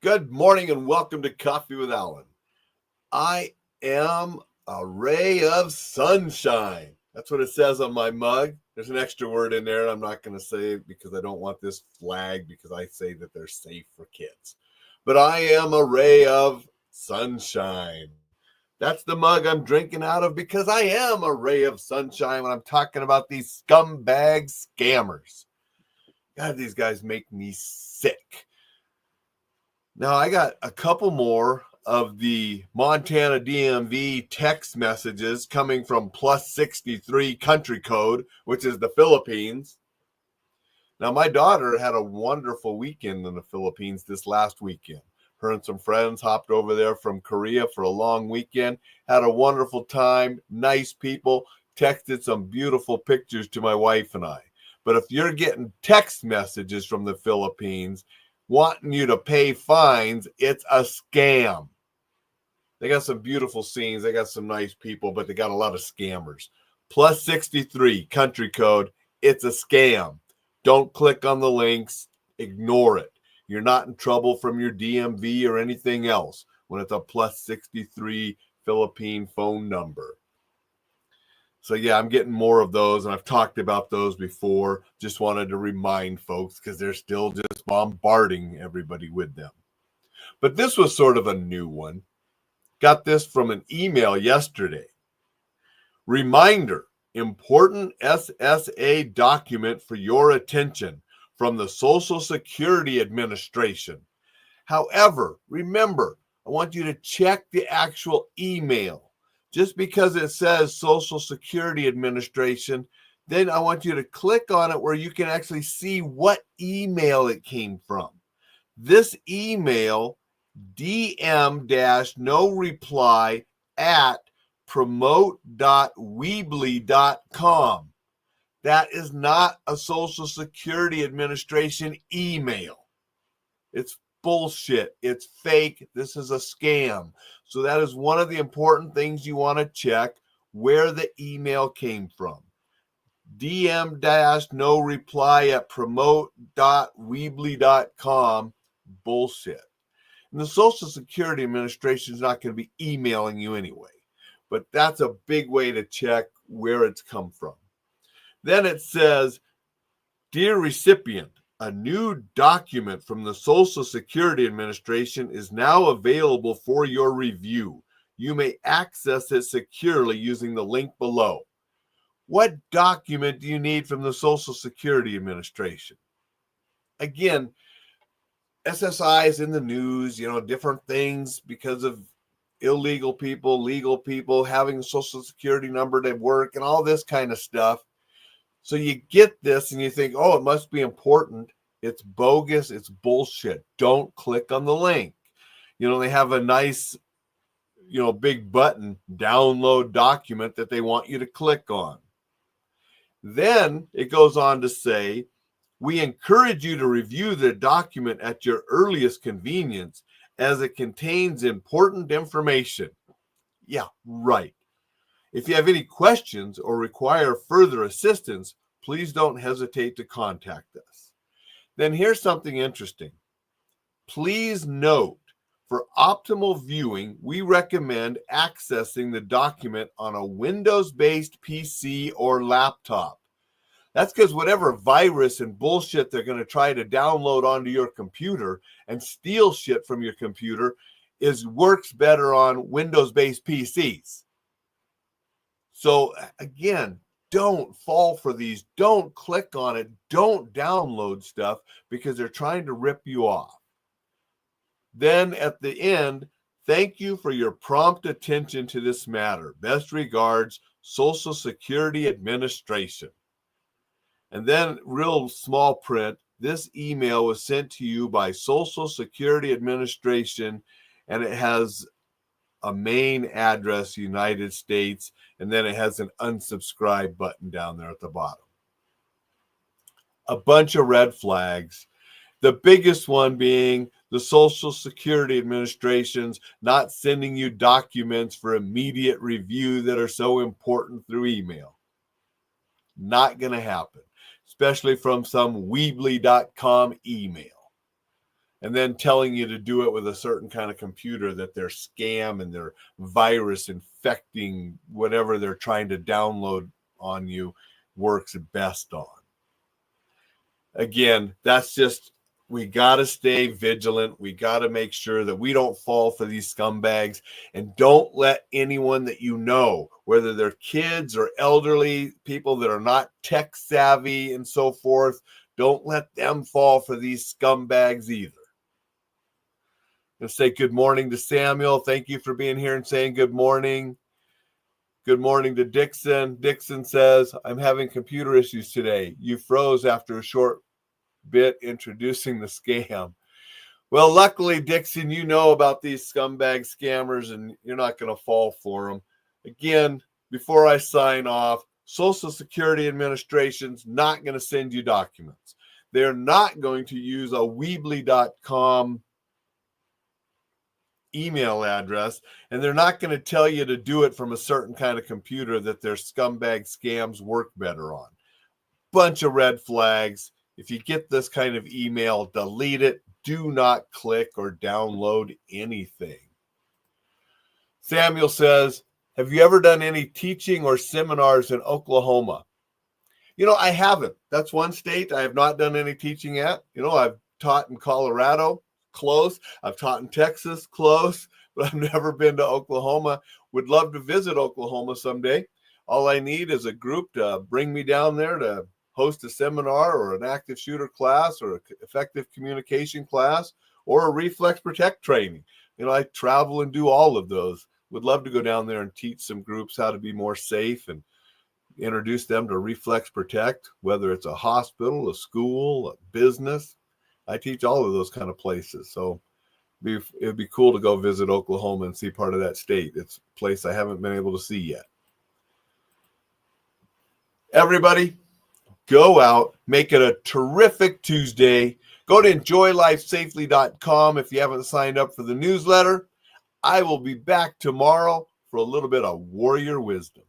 Good morning and welcome to Coffee with Alain. I am a ray of sunshine. That's what it says on my mug. There's an extra word in there. I'm not going to say it because I don't want this flagged because I say that they're safe for kids. But I am a ray of sunshine. That's the mug I'm drinking out of because I am a ray of sunshine when I'm talking about these scumbag scammers. God, these guys make me sick. Now, I got a couple more of the Montana DMV text messages coming from plus 63 country code, which is the Philippines. Now, my daughter had a wonderful weekend in the Philippines this last weekend. Her and some friends hopped over there from Korea for a long weekend, had a wonderful time, nice people, texted some beautiful pictures to my wife and I. But if you're getting text messages from the Philippines wanting you to pay fines, it's a scam. They got some beautiful scenes. They got some nice people, but they got a lot of scammers. Plus 63 country code. It's a scam. Don't click on the links. Ignore it. You're not in trouble from your DMV or anything else when it's a plus 63 Philippine phone number. So yeah, I'm getting more of those, and I've talked about those before. Just wanted to remind folks because they're still just bombarding everybody with them. But this was sort of a new one. Got this from an email yesterday. Reminder, important SSA document for your attention from the Social Security Administration. However, remember, I want you to check the actual email. Just because it says Social Security Administration, then I want you to click on it where you can actually see what email it came from. This email, dm-no reply at promote.weebly.com. That is not a Social Security Administration email. It's bullshit. It's fake. This is a scam. So that is one of the important things you want to check, where the email came from. DM-no reply at promote.weebly.com. Bullshit. And the Social Security Administration is not going to be emailing you anyway. But that's a big way to check where it's come from. Then it says, Dear recipient, a new document from the Social Security Administration is now available for your review. You may access it securely using the link below. What document do you need from the Social Security Administration? Again, SSI is in the news, different things because of illegal people, legal people, having a Social Security number to work and all this kind of stuff. So you get this and you think, oh, it must be important. It's bogus. It's bullshit. Don't click on the link. They have a nice, big button, download document that they want you to click on. Then it goes on to say, we encourage you to review the document at your earliest convenience as it contains important information. Yeah, right. If you have any questions or require further assistance, please don't hesitate to contact us. Then here's something interesting. Please note, for optimal viewing, we recommend accessing the document on a Windows-based PC or laptop. That's because whatever virus and bullshit they're going to try to download onto your computer and steal shit from your computer works better on Windows-based PCs. So again, don't fall for these. Don't click on it. Don't download stuff because they're trying to rip you off. Then at the end, thank you for your prompt attention to this matter. Best regards, Social Security Administration. And then real small print, this email was sent to you by Social Security Administration, and it has a main address, United States, and then it has an unsubscribe button down there at the bottom. A bunch of red flags. The biggest one being the Social Security Administration's not sending you documents for immediate review that are so important through email. Not going to happen, especially from some Weebly.com email. and then telling you to do it with a certain kind of computer that they're scam and they're virus infecting whatever they're trying to download on you works best on. Again, that's just, we got to stay vigilant. We got to make sure that we don't fall for these scumbags, and don't let anyone that you know, whether they're kids or elderly people that are not tech savvy and so forth, don't let them fall for these scumbags either. I'm going to say good morning to Samuel. Thank you for being here and saying good morning. Good morning to Dixon. Dixon says, I'm having computer issues today. You froze after a short bit introducing the scam. Well, luckily, Dixon, you know about these scumbag scammers and you're not going to fall for them. Again, before I sign off, Social Security Administration's not going to send you documents. They're not going to use a Weebly.com email address, and they're not going to tell you to do it from a certain kind of computer that their scumbag scams work better on. Bunch of red flags. If you get this kind of email, delete it. Do not click or download anything. Samuel says, have you ever done any teaching or seminars in Oklahoma? I haven't. That's one state I have not done any teaching at. I've taught in Colorado, close. I've taught in Texas, close, but I've never been to Oklahoma. Would love to visit Oklahoma someday. All I need is a group to bring me down there to host a seminar or an active shooter class or an effective communication class or a reflex protect training. I travel and do all of those. Would love to go down there and teach some groups how to be more safe and introduce them to reflex protect, whether it's a hospital, a school, a business. I teach all of those kind of places. So it'd be cool to go visit Oklahoma and see part of that state. It's a place I haven't been able to see yet. Everybody, go out, make it a terrific Tuesday. Go to enjoylifesafely.com if you haven't signed up for the newsletter. I will be back tomorrow for a little bit of warrior wisdom.